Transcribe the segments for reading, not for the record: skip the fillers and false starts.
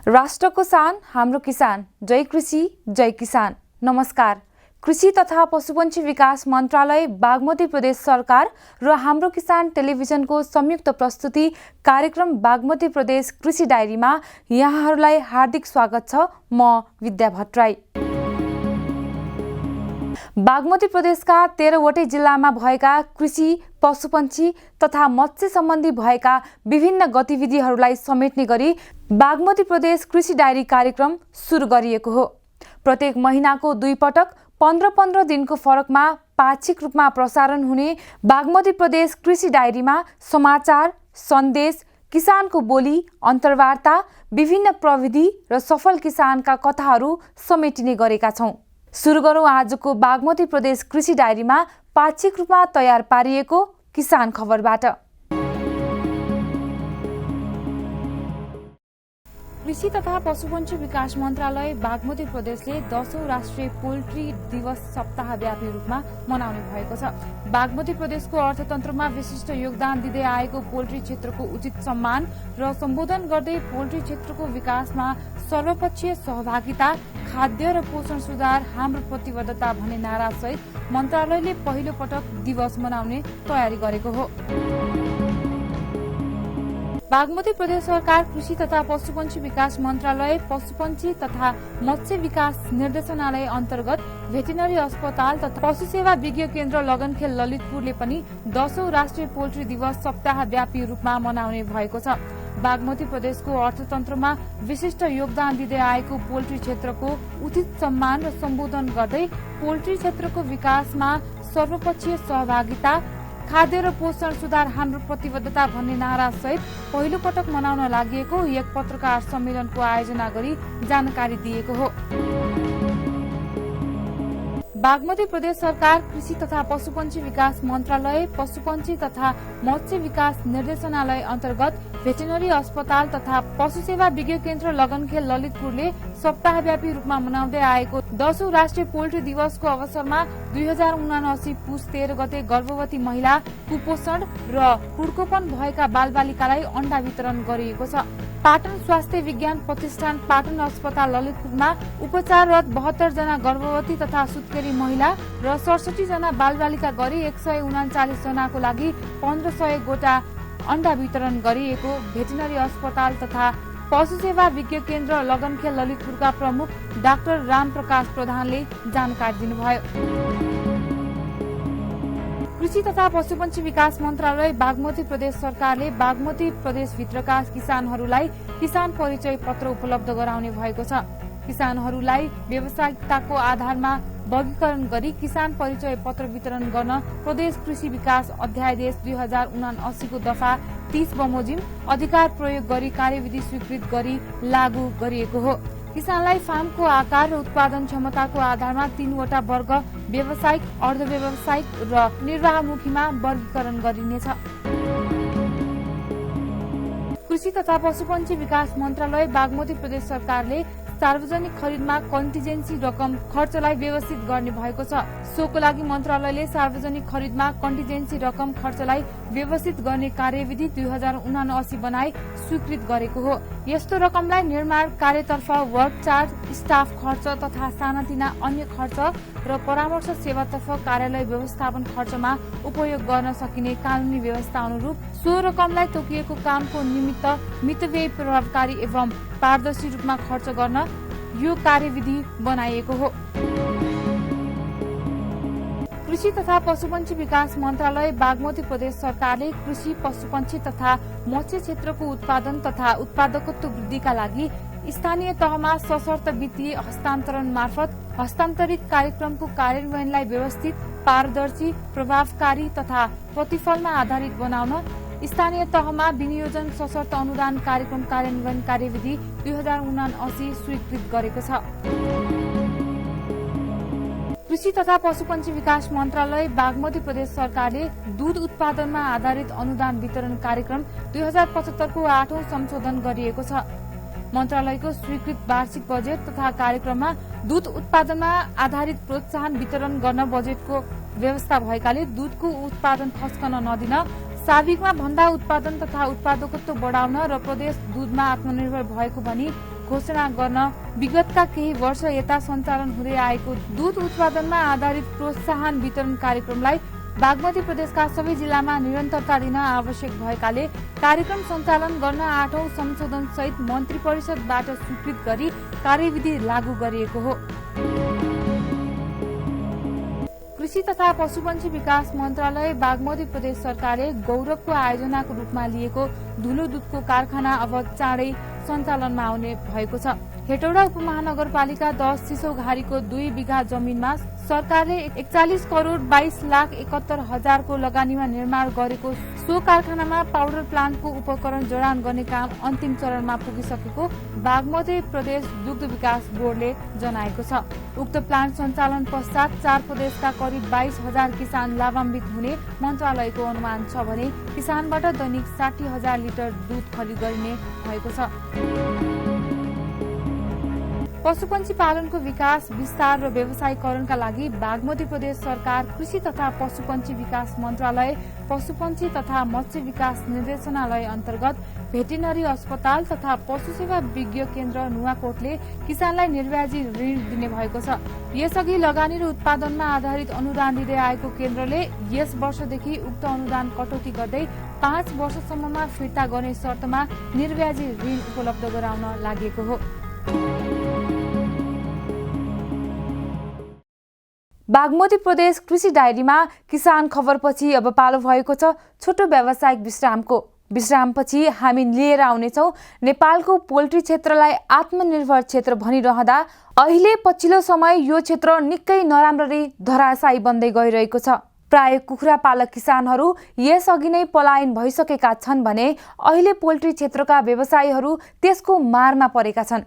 राष्ट्रको शान हाम्रो किसान। जय कृषि जय किसान। नमस्कार। कृषि तथा पशुपन्छी विकास मन्त्रालय, बागमती प्रदेश सरकार र हाम्रो किसान टेलिभिजनको संयुक्त प्रस्तुति कार्यक्रम बागमती प्रदेश कृषि डायरीमा यहाँहरूलाई हार्दिक स्वागत छ। म विद्या भट्टराई। बागमती प्रदेशका 13वटै जिल्लामा भएका कृषि, पशुपन्छी तथा मत्स्य सम्बन्धी भएका विभिन्न गतिविधिहरूलाई समेट्ने गरी बागमती प्रदेश कृषि डायरी कार्यक्रम सुरु गरिएको हो। प्रत्येक महिनाको 2 पटक 15-15 दिनको फरकमा पाक्षिक रूपमा प्रसारण हुने बागमती प्रदेश कृषि डायरीमा समाचार, सन्देश, किसानको बोली, अन्तर्वार्ता, विभिन्न प्रविधि र सफल किसानका कथाहरू समेटिने गरेका छौं। सुरु गरौं आजको बागमती प्रदेश कृषि डायरीमा पाक्षिक रूपमा तयार पारिएको किसान खबरबाट। कृषि तथा पशुपन्छी विकास मन्त्रालय बागमती प्रदेशले 10औं राष्ट्रिय पोल्ट्री दिवस सप्ताहव्यापी रूपमा मनाउने भएको छ। बागमती प्रदेशको अर्थतन्त्रमा विशिष्ट योगदान दिँदै आएको पोल्ट्री क्षेत्रको उचित सम्मान र सम्बोधन गर्दै पोल्ट्री क्षेत्रको विकासमा सर्वपक्षीय सहभागिता, खाद्य र पोषण सुधार हाम्रो प्रतिबद्धता भन्ने नारासहित मन्त्रालयले पहिलो पटक दिवस मनाउने तयारी गरेको हो। बागमती प्रदेश सरकार कृषि तथा पशुपन्छी विकास मन्त्रालय, पशुपन्छी तथा मत्स्य विकास निर्देशनालय अन्तर्गत भेटेनरी अस्पताल तथा पशु सेवा विज्ञ केन्द्र लगनखेल ललितपुरले पनि 10औं राष्ट्रिय पोल्ट्री दिवस सप्ताहव्यापी रूपमा मनाउने भएको छ। बागमती प्रदेशको अर्थतन्त्रमा विशिष्ट योगदान दिँदै आएको पोल्ट्री क्षेत्रको उचित सम्मान र सम्बोधन गर्दै पोल्ट्री क्षेत्रको विकासमा सर्वपक्षीय सहभागिता, खाद्य र पोषण सुधार हाम्रो प्रतिबद्धता भन्ने नारा सहित पहिलो पटक मनाउन लागि एक पत्रकार सम्मेलनको आयोजना गरी जानकारी दिएको हो। बागमती प्रदेश सरकार कृषि तथा पशुपन्छी विकास मन्त्रालय, पशुपन्छी तथा मत्स्य विकास निर्देशनालय अन्तर्गत भेटेनरी अस्पताल तथा पशु सेवा विज्ञ केन्द्र लगनखेल ललितपुरले सप्ताहव्यापी रूपमा मनाउँदै आएको 10औं राष्ट्रिय पोल्ट्री दिवसको अवसरमा 2079 पुस 13 गते गर्भवती महिला, कुपोषण र कुर्कोपन भएका बालबालिकालाई अण्डा वितरण गरिएको छ। पाटन स्वास्थ्य विज्ञान प्रतिष्ठान पाटन अस्पताल ललितपुरमा उपचाररत 72 जना गर्भवती तथा सुत्केरी महिला र 67 जना बालबालिका गरी 139 जनाको लागि 1500 गोटा अण्डा वितरण गरिएको भेटेनरी अस्पताल तथा पशु सेवा विज्ञ केन्द्र लगनखेल ललितपुरका प्रमुख डाक्टर रामप्रकाश प्रधानले जानकारी दिनुभयो। कृषि तथा पशुपन्छी विकास मन्त्रालय बागमती प्रदेश सरकारले बागमती प्रदेशभित्रका किसानहरूलाई किसान परिचय पत्र उपलब्ध गराउने भएको छ। किसानहरूलाई व्यावसायिकताको आधारमा वर्गीकरण गरी किसान परिचय पत्र वितरण गर्न प्रदेश कृषि विकास अध्यादेश 2079 को दफा 30 बमोजिम अधिकार प्रयोग गरी कार्यविधि स्वीकृत गरी लागू गरिएको हो। किसानलाई फार्मको आकार र उत्पादन क्षमताको आधारमा 3 वटा वर्ग व्यावसायिक, अर्धव्यावसायिक र निर्वाहमुखीमा वर्गीकरण गरिनेछ। कृषि तथा पशुपन्छी विकास मन्त्रालय बागमती प्रदेश सरकारले सार्वजनिक खरिदमा कन्टिजेन्सी रकम खर्चलाई व्यवस्थित गर्ने भएको छ। सोको लागि मन्त्रालयले सार्वजनिक खरिदमा कन्टिजेन्सी रकम खर्चलाई व्यवस्थित गर्ने कार्यविधि 2079 बनाई स्वीकृत गरेको हो। यस्तो रकमलाई निर्माण कार्यतर्फ वर्क चार्ज, स्टाफ खर्च तथा सानातिना अन्य खर्च र परामर्श सेवातर्फ कार्यालय व्यवस्थापन खर्चमा उपयोग गर्न सकिने कानूनी व्यवस्था अनुरूप सो रकमलाई तोकिएको कामको निमित्त मितव्यय प्रभावकारी एवं पारदर्शी रूपमा खर्च गर्न यो कार्यविधि बनाइएको हो। कृषि तथा पशुपन्छी विकास मन्त्रालय बागमती प्रदेश सरकारले कृषि, पशुपन्छी तथा मत्स्य क्षेत्रको उत्पादन तथा उत्पादकत्व वृद्धिका लागि स्थानीय तहमा सशर्त वित्तीय हस्तान्तरण मार्फत हस्तान्तरित कार्यक्रमको कार्यान्वयनलाई व्यवस्थित, पारदर्शी, प्रभावकारी तथा प्रतिफलमा आधारित बनाउन स्थानीय तहमा विनियोजन सशर्त अनुदान कार्यक्रम कार्यान्वयन कार्यविधि 2079 स्वीकृत गरेको छ। कृषि तथा पशुपन्छी विकास मन्त्रालय बागमती प्रदेश सरकारले दूध उत्पादनमा आधारित अनुदान वितरण कार्यक्रम 2075 को 8औं संशोधन गरिएको छ। मन्त्रालयको स्वीकृत वार्षिक बजेट तथा कार्यक्रममा दूध उत्पादनमा आधारित प्रोत्साहन वितरण गर्न बजेटको व्यवस्था भएकाले दूधको उत्पादन ठस्कन नदिन, साविकमा भन्दा उत्पादन तथा उत्पादकत्व बढाउन र प्रदेश दूधमा आत्मनिर्भर भएको भनी घोषणा गर्न विगतका केही वर्ष यता सञ्चालन हुँदै आएको दूध उत्पादनमा आधारित प्रोत्साहन वितरण कार्यक्रमलाई बागमती प्रदेशका सबै जिल्लामा निरन्तरता दिन आवश्यक भएकाले कार्यक्रम सञ्चालन गर्न 8औं संशोधन सहित मन्त्री परिषदबाट स्वीकृत गरी कार्यविधि लागू गरिएको हो। कृषि तथा पशुपन्छी विकास मन्त्रालय बागमती प्रदेश सरकारले गौरवको आयोजनाको रूपमा लिएको धुलो दूधको कारखाना अब चाँडै सञ्चालनमा आउने भएको छ। हेटौडा उपमहानगरपालिका 10 सिसौघारीको 2 बिघा जमिनमा सरकारले 41 करोड़ 22 लाख 71 हजारको लगानीमा निर्माण गरेको सो कारखानामा पाउडर प्लान्टको उपकरण जडान गर्ने काम अन्तिम चरणमा पुगिसकेको बागमती प्रदेश दुग्ध विकास बोर्डले जनाएको छ। उक्त प्लान्ट सञ्चालन पश्चात 4 प्रदेशका करिब 22,000 किसान लाभान्वित हुने मन्त्रालयको अनुमान छ भने किसानबाट दैनिक 60,000 लिटर दूध खरिद गरिने भएको छ। पशुपन्छी पालनको विकास, विस्तार र व्यवसायीकरणका लागि बागमती प्रदेश सरकार कृषि तथा पशुपन्छी विकास मन्त्रालय, पशुपन्छी तथा मत्स्य विकास निर्देशनालय अन्तर्गत भेटेरिनरी अस्पताल तथा पशु सेवा विज्ञ केन्द्र नुवाकोटले किसानलाई निर्व्याजी ऋण दिने भएको छ। यसअघि लगानी र उत्पादनमा आधारित अनुदान दिँदै आएको केन्द्रले यस वर्षदेखि उक्त अनुदान कटौती गर्दै 5 वर्षसम्ममा फिर्ता गर्ने शर्तमा निर्व्याजी ऋण उपलब्ध गराउन लागेको हो। बागमती प्रदेश कृषि डायरीमा किसान खबरपछि अब पालो भएको छ छोटो व्यावसायिक विश्रामको। विश्रामपछि हामी लिएर आउनेछौँ नेपालको पोल्ट्री क्षेत्रलाई आत्मनिर्भर क्षेत्र भनिरहँदा अहिले पछिल्लो समय यो क्षेत्र निकै नराम्ररी धराशायी बन्दै गइरहेको छ। प्राय कुखुरा पालक किसानहरू यसअघि नै पलायन भइसकेका छन् भने अहिले पोल्ट्री क्षेत्रका व्यवसायीहरू त्यसको मारमा परेका छन्।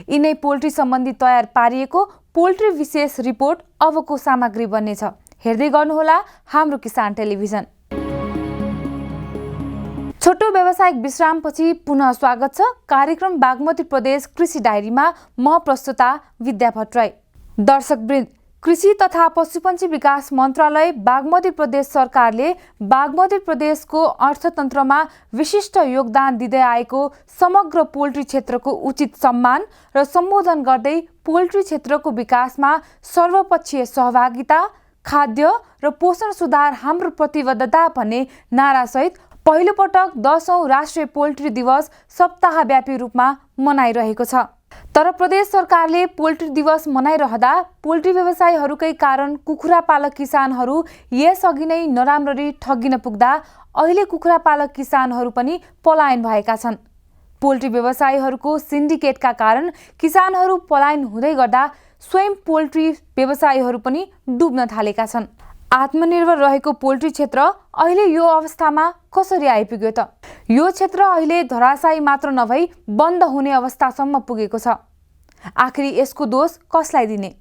यिनै पोल्ट्री सम्बन्धी तयार पारिएको पोल्ट्री विशेष रिपोर्ट अबको सामग्री बन्नेछ। हेर्दै गर्नुहोला हाम्रो किसान टेलिभिजन। छोटो व्यावसायिक विश्रामपछि पुनः स्वागत छ कार्यक्रम बागमती प्रदेश कृषि डायरीमा। म प्रस्तुता विद्या भट्टराई। दर्शकवृन्द, कृषि तथा पशुपन्छी विकास मन्त्रालय बागमती प्रदेश सरकारले बागमती प्रदेशको अर्थतन्त्रमा विशिष्ट योगदान दिँदै आएको समग्र पोल्ट्री क्षेत्रको उचित सम्मान र सम्बोधन गर्दै पोल्ट्री क्षेत्रको विकासमा सर्वपक्षीय सहभागिता, खाद्य र पोषण सुधार हाम्रो प्रतिबद्धता भन्ने नारासहित पहिलोपटक 10औं राष्ट्रिय पोल्ट्री दिवस सप्ताहव्यापी रूपमा मनाइरहेको छ। तर प्रदेश सरकारले पोल्ट्री दिवस मनाइरहँदा पोल्ट्री व्यवसायीहरूकै कारण कुखुरा पालक किसानहरू यसअघि नै नराम्ररी ठगिन पुग्दा अहिले कुखुरा पालक किसानहरू पनि पलायन भएका छन्। पोल्ट्री व्यवसायीहरूको सिन्डिकेटका कारण किसानहरू पलायन हुँदै गर्दा स्वयं पोल्ट्री व्यवसायीहरू पनि डुब्न थालेका छन्। आत्मनिर्भर रहेको पोल्ट्री क्षेत्र अहिले यो अवस्थामा कसरी आइपुग्यो त? यो क्षेत्र अहिले धराशायी मात्र नभई बन्द हुने अवस्थासम्म पुगेको छ। आखिर यसको दोष कसलाई दिने?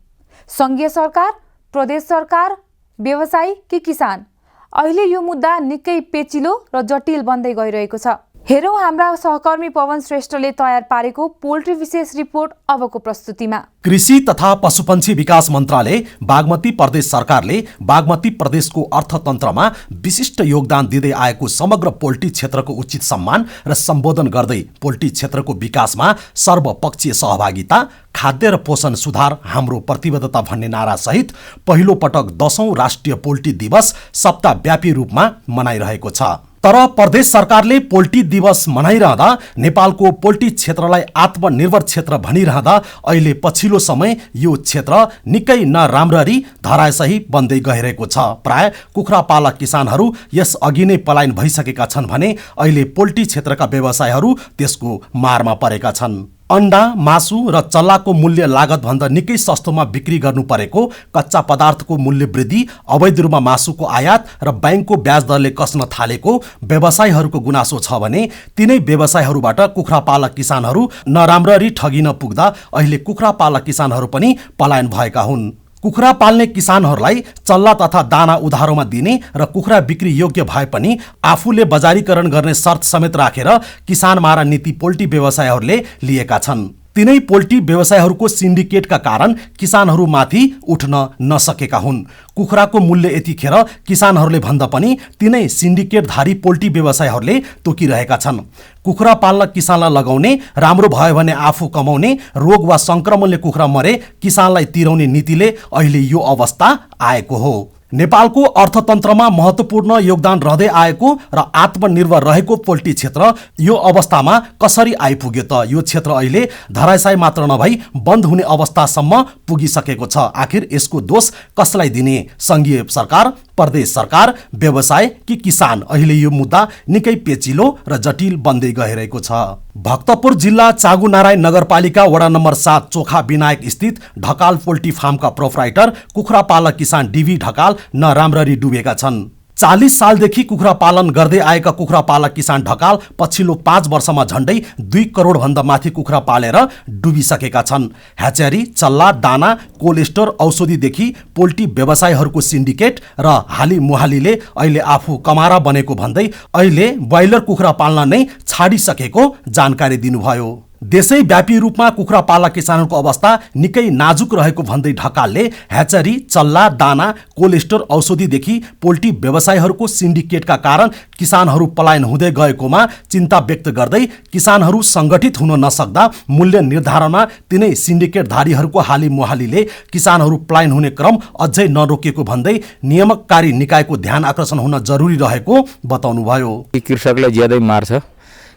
संघीय सरकार, प्रदेश सरकार, व्यवसायी कि किसान? अहिले यो मुद्दा निकै पेचिलो र जटिल बन्दै गइरहेको छ। हेरौँ हाम्रा सहकर्मी पवन श्रेष्ठले तयार पारेको पोल्ट्री विशेष रिपोर्ट अबको प्रस्तुतिमा। कृषि तथा पशुपन्छी विकास मन्त्रालय बागमती प्रदेश सरकारले बागमती प्रदेशको अर्थतन्त्रमा विशिष्ट योगदान दिँदै आएको समग्र पोल्ट्री क्षेत्रको उचित सम्मान र सम्बोधन गर्दै पोल्ट्री क्षेत्रको विकासमा सर्वपक्षीय सहभागिता, खाद्य र पोषण सुधार हाम्रो प्रतिबद्धता भन्ने नारासहित पहिलो पटक 10औं राष्ट्रिय पोल्ट्री दिवस सप्ताहव्यापी रूपमा मनाइरहेको छ। तर प्रदेश सरकारले पोल्ट्री दिवस मनाइरहँदा नेपालको पोल्ट्री क्षेत्रलाई आत्मनिर्भर क्षेत्र भनिरहँदा अहिले पछिल्लो समय यो क्षेत्र निकै नराम्ररी धराशायी बन्दै गइरहेको छ। प्राय कुखुरा पालक किसानहरू यस अघि नै पलायन भइसकेका छन् भने अहिले पोल्ट्री क्षेत्रका व्यवसायीहरू त्यसको मारमा परेका छन्। अन्डा, मासु र चल्लाको मूल्य लागत भन्दा निकै सस्तोमा बिक्री गर्नु परेको, कच्चा पदार्थको मूल्य वृद्धि, अवैध रूपमा मासुको आयात र बैंकको ब्याज दरले कस्न थालेको व्यवसायीहरूको गुनासो छ भने तिनै व्यवसायीहरूबाट कुखुरा पालक किसानहरू नराम्ररी ठगिन पुग्दा अहिले कुखुरा पालक किसानहरू पनि पलायन भएका हुन्। कुखुरा पाल्ने किसानहरूलाई चल्ला तथा दाना उधारोमा दिने र कुखुरा बिक्री योग्य भए पनि आफूले बजारीकरण गर्ने शर्त समेत राखेर किसान मारा नीति पोल्ट्री व्यवसायहरूले लिएका छन्। तिनै पोल्ट्री व्यवसायहरूको सिन्डिकेटका कारण किसानहरूमाथि उठ्न नसकेका हुन्। कुखुराको मूल्य यतिखेर किसानहरूले भन्दा पनि तिनै सिन्डिकेटधारी पोल्ट्री व्यवसायहरूले तोकिरहेका छन्। कुखुरा पाल्न किसानलाई लगाउने, राम्रो भयो भने आफू कमाउने, रोग वा संक्रमणले कुखुरा मरे किसानलाई तिराउने नीतिले अहिले यो अवस्था आएको हो। नेपालको अर्थतन्त्रमा महत्त्वपूर्ण योगदान रहँदै आएको र आत्मनिर्भर रहेको पोल्ट्री क्षेत्र यो अवस्थामा कसरी आइपुग्यो त? यो क्षेत्र अहिले धराशायी मात्र नभई बन्द हुने अवस्थासम्म पुगिसकेको छ। आखिर यसको दोष कसलाई दिने? संघीय सरकार, प्रदेश सरकार, व्यवसाय कि किसान? अहिले यो मुद्दा निकै पेचिलो र जटिल बन्दै गइरहेको छ। भक्तपुर जिल्ला चाँगुनारायण नगरपालिका वडा नम्बर 7 चोखा विनायक स्थित ढकाल पोल्ट्री फार्मका प्रोप्राइटर कुखुरा पालक किसान डीवी ढकाल नराम्ररी डुबेका छन्। 40 सालदेखि कुखुरा पालन गर्दै आएका कुखुरा पालक किसान ढकाल पछिल्लो 5 वर्षमा झण्डै 2 करोड भन्दा माथि कुखुरा पालेर डुबिसकेका छन्। ह्याचरी, चल्ला, दाना, कोल्ड स्टोर, औषधिदेखि पोल्ट्री व्यवसायहरूको सिन्डिकेट र हाली मुहालीले अहिले आफू कमारा बनेको भन्दै अहिले ब्रोइलर कुखुरा पाल्न नै छाडिसकेको जानकारी दिनुभयो। देशैव्यापी रूपमा कुखुरा पालक किसानहरूको अवस्था निकै नाजुक रहेको भन्दै ढकालले ह्याचरी, चल्ला, दाना, कोल्ड स्टोर, औषधिदेखि पोल्ट्री व्यवसायहरूको सिन्डिकेटका कारण किसानहरू पलायन हुँदै गएकोमा चिन्ता व्यक्त गर्दै किसानहरू सङ्गठित हुन नसक्दा मूल्य निर्धारणमा तिनै सिन्डिकेटधारीहरूको हाली मुहालीले किसानहरू पलायन हुने क्रम अझै नरोकेको भन्दै नियामककारी निकायको ध्यान आकर्षण हुन जरुरी रहेको बताउनुभयो। कृषकलाई ज्यादै मार्छ।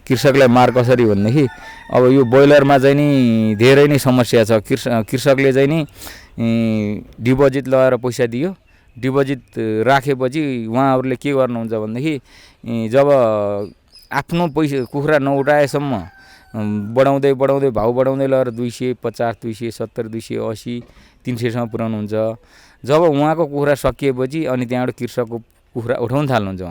कृषकलाई मार कसरी भनेदेखि अब यो ब्रोइलरमा चाहिँ नि धेरै नै समस्या छ। कृषकले चाहिँ नि डिपोजिट लगाएर पैसा दियो, डिपोजिट राखेपछि उहाँहरूले के गर्नुहुन्छ भनेदेखि जब आफ्नो पैसा कुखुरा नउठाएसम्म बढाउँदै बढाउँदै भाउ बढाउँदै लगेर 250, 270, 280, 300सम्म पुर्याउनुहुन्छ। जब उहाँको कुखुरा सकिएपछि अनि त्यहाँबाट कृषकको कुखुरा उठाउन थाल्नुहुन्छ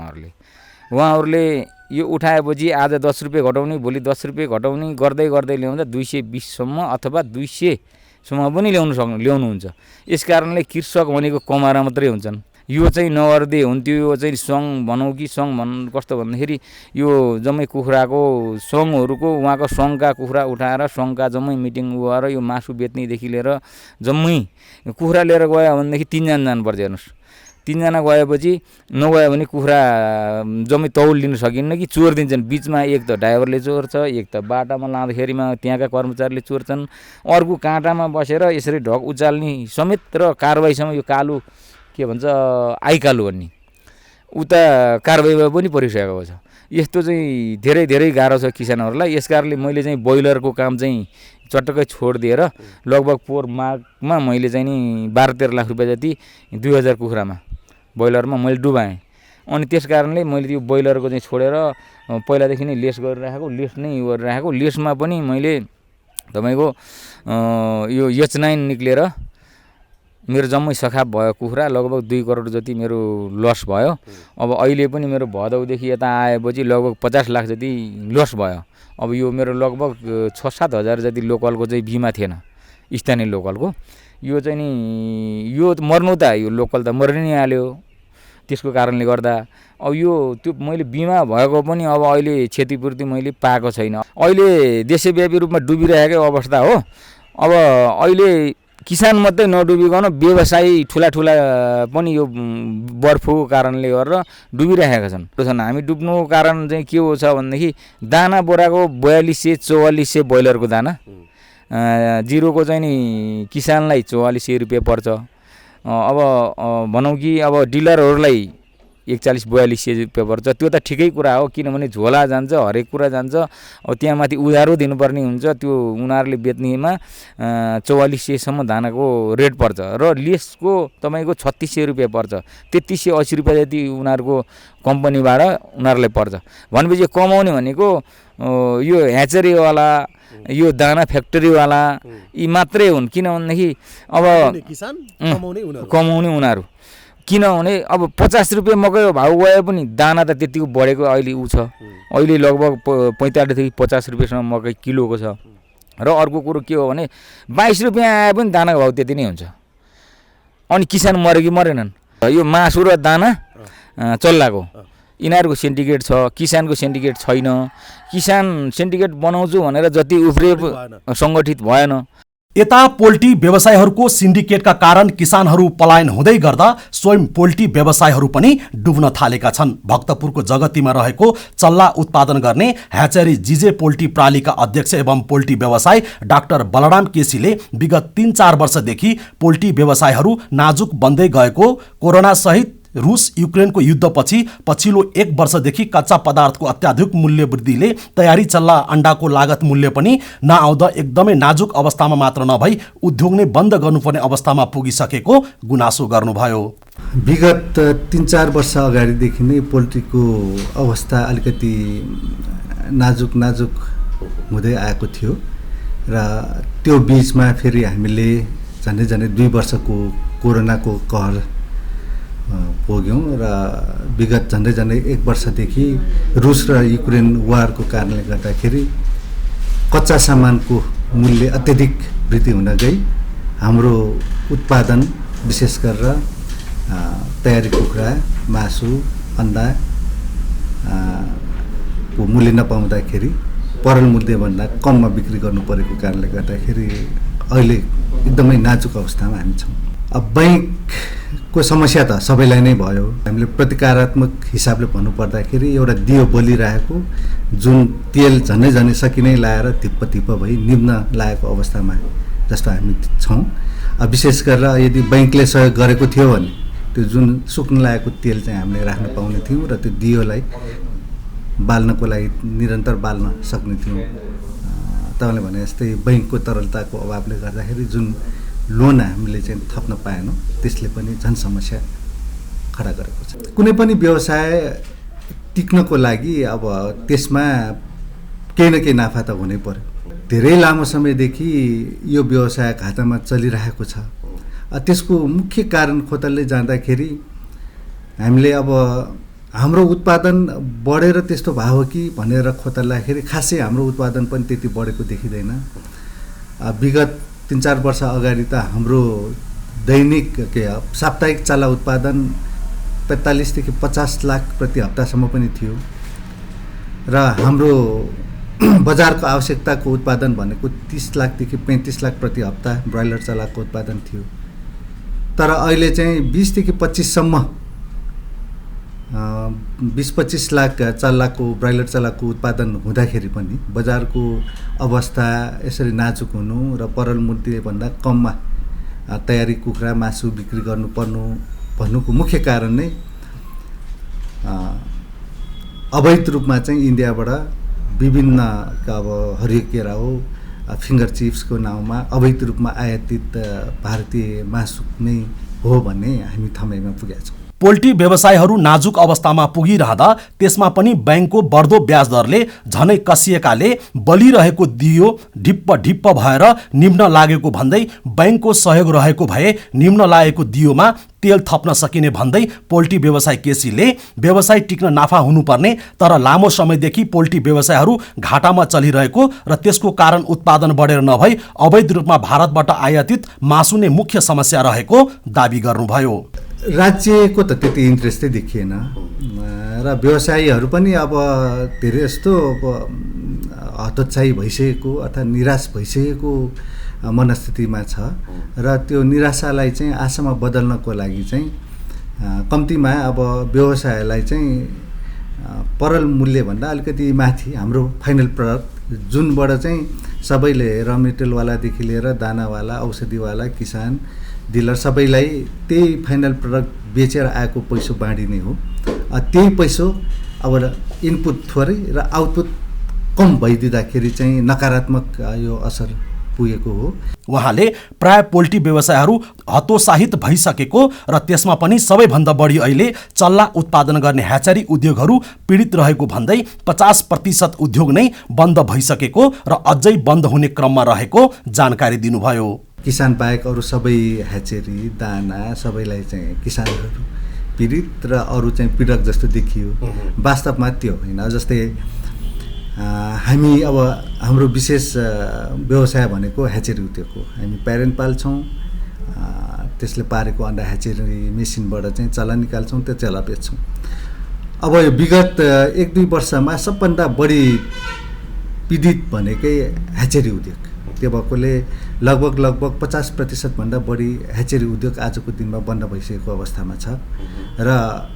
उहाँहरूले यो उठाएपछि आज 10 रुपियाँ घटाउने, भोलि 10 रुपियाँ घटाउने गर्दै गर्दै ल्याउँदा 220सम्म अथवा 200सम्म पनि ल्याउनुहुन्छ। यस कारणले कृषक भनेको कमारा मात्रै हुन्छन्। यो चाहिँ नगर्दै हुन्थ्यो। यो चाहिँ सङ्घ भनौँ कि सङ्घ कस्तो भन्दाखेरि यो जम्मै कुखुराको सङ्घहरूको उहाँको सङ्घका कुखुरा उठाएर सङ्घका जम्मै मिटिङ गएर यो मासु बेच्नेदेखि लिएर जम्मै कुखुरा लिएर गयो भनेदेखि 3 जना जानुपर्छ। हेर्नुहोस्, 3 जना गएपछि नगयो भने कुखुरा जम्मै तौल लिन सकिन्न कि चोर दिन्छन्। बिचमा एक त ड्राइभरले चोर्छ, एक त बाटामा लाँदाखेरिमा त्यहाँका कर्मचारीले चोर्छन्, अर्को काँटामा बसेर यसरी ढक उचाल्ने समेत र कारबाहीसँग यो कालो के भन्छ आइकालो भन्ने उता कारबाहीमा पनि परिसकेको छ। यस्तो चाहिँ धेरै धेरै गाह्रो छ किसानहरूलाई। यस कारणले मैले चाहिँ ब्रोइलरको काम चाहिँ चटक्कै छोडिदिएर लगभग पोहोर माघमा मैले चाहिँ नि 12-13 लाख रुपियाँ जति 2000 कुखुरामा ब्रोइलरमा मैले डुबाएँ। अनि त्यस कारणले मैले त्यो ब्रोइलरको चाहिँ छोडेर पहिलादेखि नै लेस गरिराखेको, लेस नै गरिराखेको। लेसमा पनि मैले तपाईँको यो H9 निक्लेर मेरो जम्मै सखाप भयो कुखुरा, लगभग 2 करोड जति मेरो लस भयो। अब अहिले पनि मेरो भदौदेखि यता आएपछि लगभग 50 लाख जति लस भयो। अब यो मेरो लगभग 6-7 हजार जति लोकलको चाहिँ बिमा थिएन, स्थानीय लोकलको। यो चाहिँ नि यो मर्नु त यो लोकल त मर्नै नै हाल्यो। त्यसको कारणले गर्दा अब यो त्यो मैले बिमा भएको पनि अब अहिले क्षतिपूर्ति मैले पाएको छैन। अहिले देशव्यापी रूपमा डुबिरहेकै अवस्था हो। अब अहिले किसान मात्रै नडुबिकन व्यवसायी ठुला पनि यो बर्फको कारणले गरेर डुबिरहेका छन्। हामी डुब्नुको कारण चाहिँ के हो छ भनेदेखि दाना बोराको 4200-4400 ब्रोइलरको दाना, जिरोको चाहिँ नि किसानलाई 4400 रुपियाँ पर्छ। अब भनौँ कि अब डिलरहरूलाई 41-4200 रुपियाँ पर्छ। त्यो त ठिकै कुरा हो, किनभने झोला जान्छ, हरेक कुरा जान्छ। अब त्यहाँ माथि उधारो दिनुपर्ने हुन्छ। त्यो उनीहरूले बेच्नेमा 4400सम्म दानाको रेट पर्छ र लेसको तपाईँको 3600 रुपियाँ पर्छ। 3380 रुपियाँ जति उनीहरूको कम्पनीबाट उनीहरूलाई पर्छ। भनेपछि कमाउने भनेको यो ह्याचरीवाला, यो दाना फ्याक्ट्रीवाला यी मात्रै हुन्। किनभनेदेखि अब कमाउने उनीहरू, किनभने अब 50 रुपियाँ मकैको भाउ गए पनि दाना त त्यतिको बढेको अहिले ऊ छ। अहिले लगभग 45 देखि 50 रुपियाँसम्म मकै किलोको छ। र अर्को कुरो के हो भने 22 रुपियाँ आए पनि दानाको भाउ त्यति नै हुन्छ। अनि किसान मऱ्यो कि मरेनन्? यो मासु र दाना चल्लाको यिनीहरूको सिन्डिकेट छ, किसानको सिन्डिकेट छैन। किसान सिन्डिकेट बनाउँछु भनेर जति उफ्रे सङ्गठित भएन। यता पोल्ट्री व्यवसायहरूको सिन्डिकेटका कारण किसानहरू पलायन हुँदै गर्दा स्वयं पोल्ट्री व्यवसायहरू पनि डुब्न थालेका छन्। भक्तपुरको जगतीमा रहेको चल्ला उत्पादन गर्ने ह्याचरी जिजे पोल्ट्री प्रालीका अध्यक्ष एवं पोल्ट्री व्यवसाय डाक्टर बलराम केसीले विगत 3-4 वर्षदेखि पोल्ट्री व्यवसायहरू नाजुक बन्दै गएको, कोरोना सहित रुस युक्रेनको युद्धपछि पछिल्लो 1 वर्षदेखि कच्चा पदार्थको अत्याधिक मूल्य वृद्धिले तयारी चल्ला अण्डाको लागत मूल्य पनि नआउँदा एकदमै नाजुक अवस्थामा मात्र नभई उद्योग नै बन्द गर्नुपर्ने अवस्थामा पुगिसकेको गुनासो गर्नुभयो। विगत 3-4 वर्ष अगाडिदेखि नै पोल्ट्रीको अवस्था अलिकति नाजुक हुँदै आएको थियो र त्यो बीचमा फेरि हामीले झन्डै 2 वर्षको कोरोनाको कहर भोग्यौँ र विगत झन्डै 1 वर्षदेखि रुस र युक्रेन वारको कारणले गर्दाखेरि कच्चा सामानको मूल्य अत्यधिक वृद्धि हुन गई हाम्रो उत्पादन विशेष गरेर तयारी कुखुरा, मासु, अन्डा को मूल्य नपाउँदाखेरि परल मूल्यभन्दा कममा बिक्री गर्नु परेको कारणले गर्दाखेरि अहिले एकदमै नाजुक अवस्थामा हामी छौँ। अब बैंकको समस्या त सबैलाई नै भयो। हामीले प्रतिकारात्मक हिसाबले भन्नुपर्दाखेरि एउटा दियो बलिरहेको जुन तेल झन्डै सकिनै लाएर धिप्प भई निम्न लागेको अवस्थामा जस्तो हामी छौँ। विशेष गरेर यदि बैंकले सहयोग गरेको थियो भने त्यो जुन सुक्न लागेको तेल चाहिँ हामीले राख्न पाउने थियौँ र त्यो दियोलाई बाल्नको लागि निरन्तर बाल्न सक्ने थियौँ। तपाईँले भने जस्तै बैंकको तरलताको अभावले गर्दाखेरि जुन लोन हामीले चाहिँ थप्न पाएनौँ, त्यसले पनि झन् समस्या खडा गरेको छ। कुनै पनि व्यवसाय टिक्नको लागि अब त्यसमा केही न केही नाफा त हुनै पर्यो। धेरै लामो समयदेखि यो व्यवसाय घाटामा चलिरहेको छ। त्यसको मुख्य कारण खोतल्दै जाँदाखेरि हामीले अब हाम्रो उत्पादन बढेर त्यस्तो भयो कि भनेर खोतल्दाखेरि खासै हाम्रो उत्पादन पनि त्यति बढेको देखिँदैन। विगत 3-4 वर्ष अगाडि त हाम्रो दैनिक साप्ताहिक चल्ला उत्पादन 45 देखि 50 लाख प्रति हप्तासम्म पनि थियो र हाम्रो बजारको आवश्यकताको उत्पादन भनेको 30 लाखदेखि 35 लाख प्रति हप्ता ब्रोइलर चल्लाको उत्पादन थियो। तर अहिले चाहिँ 20 देखि 25 सम्म 20-25 लाख चल्लाको ब्रोइलर चल्लाको उत्पादन हुँदाखेरि पनि बजारको अवस्था यसरी नाजुक हुनु र परल मूल्यभन्दा कममा तयारी कुखुरा मासु बिक्री गर्नुपर्नु भन्नुको मुख्य कारण नै अवैध रूपमा चाहिँ इन्डियाबाट विभिन्न अब हरियो केरा हो, फिङ्गर चिप्सको नाउँमा अवैध रूपमा आयातित भारतीय मासु नै हो भन्ने हामी थमाइमा पुगेका छौँ। पोल्ट्री व्यवसायहरू नाजुक अवस्थामा पुगिरहँदा त्यसमा पनि बैंकको बढ्दो ब्याज दरले झनै कसिएकाले बलिरहेको दियो ढिप्प भएर निम्न लागेको भन्दै बैंकको सहयोग रहेको भए निम्न लागेको दियोमा तेल थप्न सकिने भन्दै पोल्ट्री व्यवसाय केसीले व्यवसाय टिक्न नाफा हुनुपर्ने तर लामो समयदेखि पोल्ट्री व्यवसायहरू घाटामा चलिरहेको र त्यसको कारण उत्पादन बढेर नभई अवैध रूपमा भारतबाट आयातित मासु नै मुख्य समस्या रहेको दाबी गर्नुभयो। राज्यको त त्यति इन्ट्रेस्टै देखिएन र व्यवसायीहरू पनि अब धेरै जस्तो हतोत्साही भइसकेको अथवा निराश भइसकेको मनस्थितिमा छ र त्यो निराशालाई चाहिँ आशामा बदल्नको लागि चाहिँ कम्तीमा अब व्यवसायलाई चाहिँ परल मूल्यभन्दा अलिकति माथि हाम्रो फाइनल प्रडक्ट जुनबाट चाहिँ सबैले र मेटेरियलवालादेखि लिएर दानावाला, औषधिवाला, किसान, डिलर सबैलाई त्यही फाइनल प्रडक्ट बेचेर आएको पैसा बाँडिने हो। त्यही पैसा अब इनपुट थोरै र आउटपुट कम भइदिँदाखेरि चाहिँ नकारात्मक यो असर पुगेको हो। उहाँले प्राय पोल्ट्री व्यवसायहरू हतोत्साहित भइसकेको र त्यसमा पनि सबैभन्दा बढी अहिले चल्ला उत्पादन गर्ने ह्याचरी उद्योगहरू पीडित रहेको भन्दै 50% उद्योग नै बन्द भइसकेको र अझै बन्द हुने क्रममा रहेको जानकारी दिनुभयो। किसान बाहेक अरू सबै ह्याचेरी, दाना सबैलाई चाहिँ किसानहरू पीडित र अरू चाहिँ पीडक जस्तो देखियो। वास्तवमा त्यो होइन। जस्तै हामी अब हाम्रो विशेष व्यवसाय भनेको ह्याचेरी उद्योग हो। हामी प्यारेन्ट पाल्छौँ, त्यसले पारेको अन्डा ह्याचेरी मेसिनबाट चाहिँ चल्ला निकाल्छौँ, त्यो चल्ला बेच्छौँ। अब यो विगत 1-2 वर्षमा सबभन्दा बढी पीडित भनेकै ह्याचेरी उद्योग। त्यो भएकोले लगभग 50% भन्दा बढी ह्याचेरी उद्योग आजको दिनमा बन्द भइसकेको अवस्थामा छ र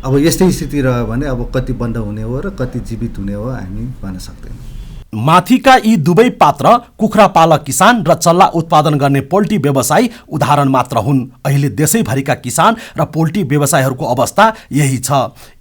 अब यस्तै स्थिति रह्यो भने अब कति बन्द हुने हो र कति जीवित हुने हो हामी भन्न सक्दैनौँ। माथिका यी दुवै पात्र कुखुरा पालक किसान र चल्ला उत्पादन गर्ने पोल्ट्री व्यवसायी उदाहरण मात्र हुन्। अहिले देशैभरिका किसान र पोल्ट्री व्यवसायीहरूको अवस्था यही छ।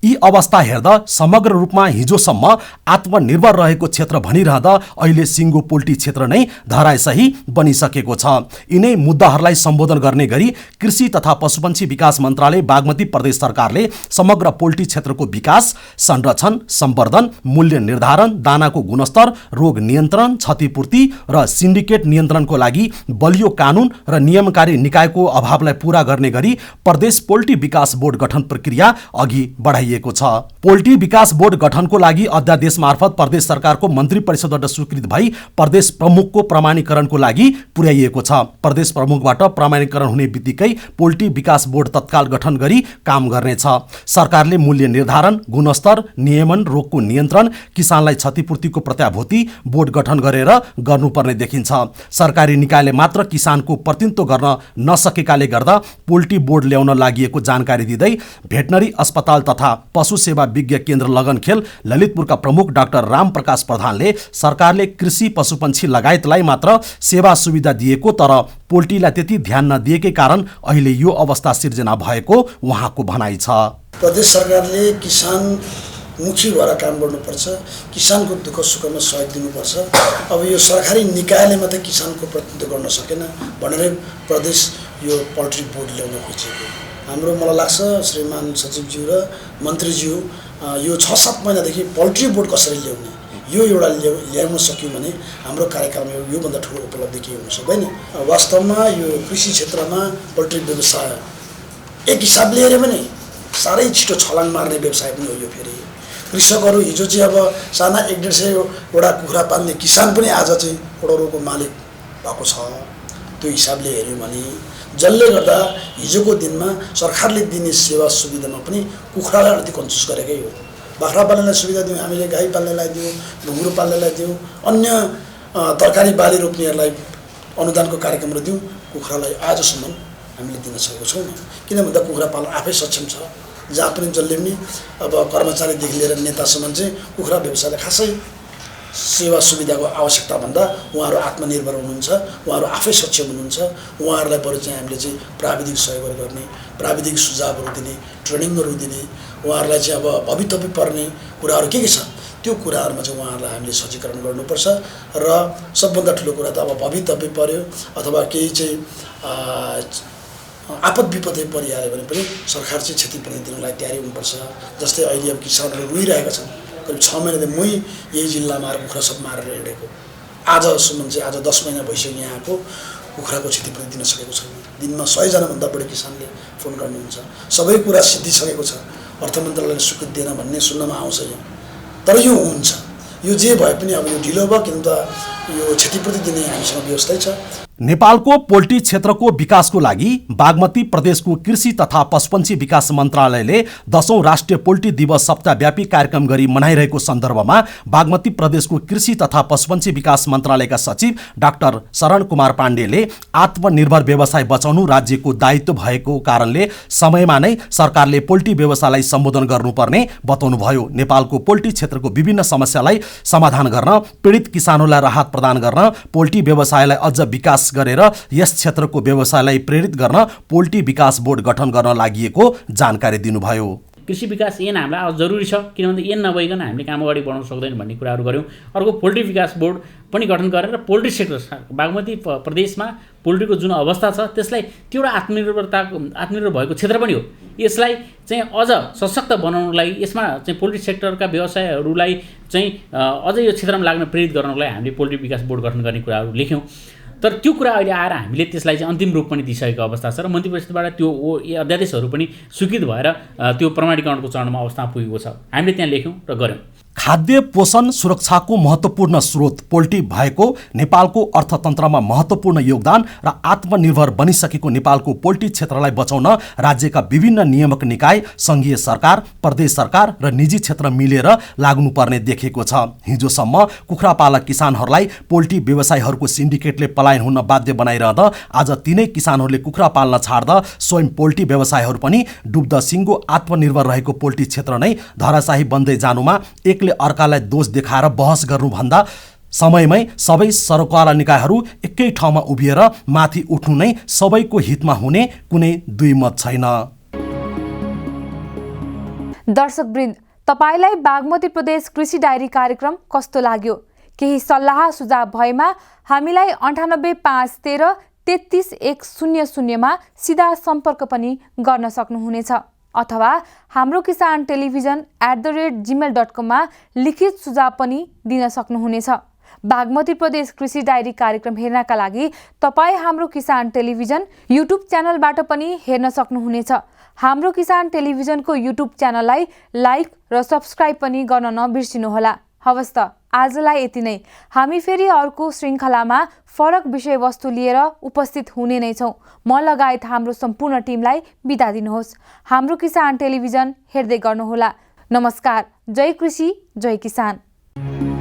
यी अवस्था हेर्दा समग्र रूपमा हिजोसम्म आत्मनिर्भर रहेको क्षेत्र भनिरहँदा अहिले सिङ्गो पोल्ट्री क्षेत्र नै धरायसही बनिसकेको छ। यिनै मुद्दाहरूलाई सम्बोधन गर्ने गरी कृषि तथा पशुपन्छी विकास मन्त्रालय बागमती प्रदेश सरकारले समग्र पोल्ट्री क्षेत्रको विकास, संरक्षण, सम्वर्धन, मूल्य निर्धारण, दानाको गुणस्तर, रोग नियन्त्रण, क्षतिपूर्ति र सिन्डिकेट नियन्त्रणको लागि बलियो कानुन र नियमकारी निकायको अभावलाई पूरा गर्ने गरी प्रदेश पोल्ट्री विकास बोर्ड गठन प्रक्रिया अघि बढाइएको छ। पोल्ट्री विकास बोर्ड गठनको लागि अध्यादेश मार्फत प्रदेश सरकारको मन्त्री परिषदबाट स्वीकृत भई प्रदेश प्रमुखको प्रमाणीकरणको लागि पुर्याइएको छ। प्रदेश प्रमुखबाट प्रमाणीकरण हुने बित्तिकै पोल्ट्री विकास बोर्ड तत्काल गठन गरी काम गर्नेछ। सरकारले मूल्य निर्धारण, गुणस्तर, नियमन, रोगको नियन्त्रण, किसानलाई क्षतिपूर्तिको प्रत्याभूति बोर्ड गठन गरेर गर्नुपर्ने देखिन्छ। सरकारी निकायले मात्र किसानको प्रतिनिधित्व गर्न नसकेकाले गर्दा पोल्ट्री बोर्ड ल्याउन लागि जानकारी दिँदै भेटनरी अस्पताल तथा पशु सेवा विज्ञ केन्द्र लगनखेल ललितपुरका प्रमुख डाक्टर रामप्रकाश प्रधानले सरकारले कृषि पशुपन्छी लगायतलाई मात्र सेवा सुविधा दिएको तर पोल्ट्रीलाई त्यति ध्यान नदिएकै कारण अहिले यो अवस्था सिर्जना भएको उहाँको भनाइ छ। प्रदेश सरकारले किसान मुखी भएर काम गर्नुपर्छ, किसानको दुःख सुखमा सहयोग दिनुपर्छ। अब यो सरकारी निकायले मात्रै किसानको प्रतिनिधित्व गर्न सकेन भनेर प्रदेश यो पोल्ट्री बोर्ड ल्याउन खोजेको हाम्रो मलाई लाग्छ। श्रीमान सचिवज्यू र मन्त्रीज्यू यो 6-7 महिनादेखि पोल्ट्री बोर्ड कसरी ल्याउने यो एउटा ल्याउन सक्यौँ भने हाम्रो कार्यकालमा योभन्दा ठुलो उपलब्धि केही हुन सक्दैन। वास्तवमा यो कृषि क्षेत्रमा पोल्ट्री व्यवसाय एक हिसाबले हेऱ्यो भने साह्रै छिटो छलाङ मार्ने व्यवसाय पनि हो यो। फेरि कृषकहरू हिजो चाहिँ अब साना 100-150 वटा कुखुरा पाल्ने किसान पनि आज चाहिँ करोडौँको मालिक भएको छ। त्यो हिसाबले हेऱ्यौँ भने जसले गर्दा हिजोको दिनमा सरकारले दिने सेवा सुविधामा पनि कुखुरालाई अलिकति कन्जुस गरेकै हो। बाख्रा पाल्नेलाई सुविधा दियौँ, हामीले गाई पाल्नेलाई दियौँ, ढुङ्ग्रो पाल्नेलाई दियौँ, अन्य तरकारी बाली रोप्नेहरूलाई अनुदानको कार्यक्रमहरू दियौँ। कुखुरालाई आजसम्म हामीले दिन सकेको छैनौँ। किन भन्दा कुखुरा पालन आफै सक्षम छ। जहाँ पनि जसले पनि अब कर्मचारीदेखि लिएर नेतासम्म चाहिँ कुखुरा व्यवसायलाई खासै सेवा सुविधाको आवश्यकता भन्दा उहाँहरू आत्मनिर्भर हुनुहुन्छ, उहाँहरू आफै सक्षम हुनुहुन्छ। उहाँहरूलाई बरु चाहिँ हामीले चाहिँ प्राविधिक सहयोग गर्ने, प्राविधिक सुझावहरू दिने, ट्रेनिङहरू दिने, उहाँहरूलाई चाहिँ अब भवितव्य पर्ने कुराहरू के छ त्यो कुराहरूमा चाहिँ उहाँहरूलाई हामीले सजीकरण गर्नुपर्छ। र सबभन्दा ठुलो कुरा त अब भवितव्य पर्यो अथवा केही चाहिँ आपद विपदले परिहाल्यो भने पनि सरकार चाहिँ क्षतिपूर्ति दिनलाई तयारी हुनुपर्छ। जस्तै अहिले अब किसानहरू रोइरहेका छन्, करिब 6 महिनादेखि मै यही जिल्लामा आएर कुखुरा सब मारेर हिँडेको। आजसम्म चाहिँ आज 10 महिना भइसक्यो यहाँको कुखुराको क्षतिपूर्ति दिन सकेको छैन। दिनमा 100 जनाभन्दा बढी किसानले फोन गर्नुहुन्छ। सबै कुरा सिद्धिसकेको छ, अर्थ मन्त्रालयले स्वीकृति दिएन भन्ने सुन्नमा आउँछ यहाँ, तर यो हुन्छ। यो जे भए पनि अब यो ढिलो भयो किन त यो क्षतिपूर्ति दिने हामीसँग व्यवस्थै छ। नेपालको पोल्ट्री क्षेत्रको विकासको लागि बागमती प्रदेशको कृषि तथा पशुपन्छी विकास मन्त्रालयले 10औं राष्ट्रिय पोल्ट्री दिवस सप्ताहव्यापी कार्यक्रम गरी मनाइरहेको सन्दर्भमा बागमती प्रदेशको कृषि तथा पशुपन्छी विकास मन्त्रालयका सचिव डाक्टर शरण कुमार पाण्डेले आत्मनिर्भर व्यवसाय बचाउनु राज्यको दायित्व भएको कारणले समयमा नै सरकारले पोल्ट्री व्यवसायलाई सम्बोधन गर्नुपर्ने बताउनुभयो। नेपालको पोल्ट्री क्षेत्रको विभिन्न समस्यालाई समाधान गर्न, पीडित किसानहरूलाई राहत प्रदान गर्न, पोल्ट्री व्यवसायलाई अझ विकास गरेर यस क्षेत्रको व्यवसायलाई प्रेरित गर्न पोल्ट्री विकास बोर्ड गठन गर्न लागि जानकारी दिनुभयो। कृषि विकास ऐन हामीलाई आज जरुरी छ, किनभने ऐन नभइकन हामीले काम अगाडि बढाउन सक्दैन भन्ने कुराहरू गऱ्यौँ। अर्को पोल्ट्री विकास बोर्ड पनि गठन गरेर पोल्ट्री सेक्टर बागमती प्रदेशमा पोल्ट्रीको जुन अवस्था छ त्यसलाई त्यो एउटा आत्मनिर्भर भएको क्षेत्र पनि हो। यसलाई चाहिँ अझ सशक्त बनाउनलाई, यसमा चाहिँ पोल्ट्री सेक्टरका व्यवसायहरूलाई चाहिँ अझ यो क्षेत्रमा लाग्न प्रेरित गर्नको लागि हामीले पोल्ट्री विकास बोर्ड गठन गर्ने कुराहरू लेख्यौँ। तर त्यो कुरा अहिले आएर हामीले त्यसलाई चाहिँ अन्तिम रूप पनि दिइसकेको अवस्था छ र मन्त्री परिषदबाट त्यो अध्यादेशहरू पनि स्वीकृत भएर त्यो प्रमाणीकरणको चरणमा अवस्था पुगेको छ। हामीले त्यहाँ लेख्यौँ र गऱ्यौँ। खाद्य पोषण सुरक्षाको महत्त्वपूर्ण स्रोत पोल्ट्री भएको नेपालको अर्थतन्त्रमा महत्त्वपूर्ण योगदान र आत्मनिर्भर बनिसकेको नेपालको पोल्ट्री क्षेत्रलाई बचाउन राज्यका विभिन्न नियामक निकाय, सङ्घीय सरकार, प्रदेश सरकार र निजी क्षेत्र मिलेर लाग्नुपर्ने देखिएको छ। हिजोसम्म कुखुरा पालक किसानहरूलाई पोल्ट्री व्यवसायीहरूको सिन्डिकेटले पलायन हुन बाध्य बनाइरहँदा आज तिनै किसानहरूले कुखुरा पाल्न छाड्दा स्वयं पोल्ट्री व्यवसायीहरू पनि डुब्दा सिङ्गो आत्मनिर्भर रहेको पोल्ट्री क्षेत्र नै धराशाही बन्दै जानुमा एकले अर्कालाई दोष देखाएर बहस गर्नुभन्दा समयमै सबै सरकार निकायहरू एकै ठाउँमा उभिएर माथि उठ्नु नै सबैको हितमा हुने कुनै दुई मत छैन। दर्शकवृन्द, तपाईलाई बागमती प्रदेश कृषि डायरी कार्यक्रम कस्तो लाग्यो? केही सल्लाह सुझाव भएमा हामीलाई 9853 33100 मा सिधा सम्पर्क पनि गर्न सक्नुहुनेछ अथवा हाम्रो किसान टेलिभिजन @gmail.com मा लिखित सुझाव पनि दिन सक्नुहुनेछ। बागमती प्रदेश कृषि डायरी कार्यक्रम हेर्नका लागि तपाईँ हाम्रो किसान टेलिभिजन युट्युब च्यानलबाट पनि हेर्न सक्नुहुनेछ। हाम्रो किसान टेलिभिजनको युट्युब च्यानललाई लाइक र सब्स्क्राइब पनि गर्न नबिर्सिनुहोला। हवस् त, आजलाई यति नै। हामी फेरि अर्को श्रृङ्खलामा फरक विषयवस्तु लिएर उपस्थित हुने नै छौँ। म लगायत हाम्रो सम्पूर्ण टिमलाई बिदा दिनुहोस्। हाम्रो किसान टेलिभिजन हेर्दै गर्नुहोला। नमस्कार। जय कृषि, जय किसान।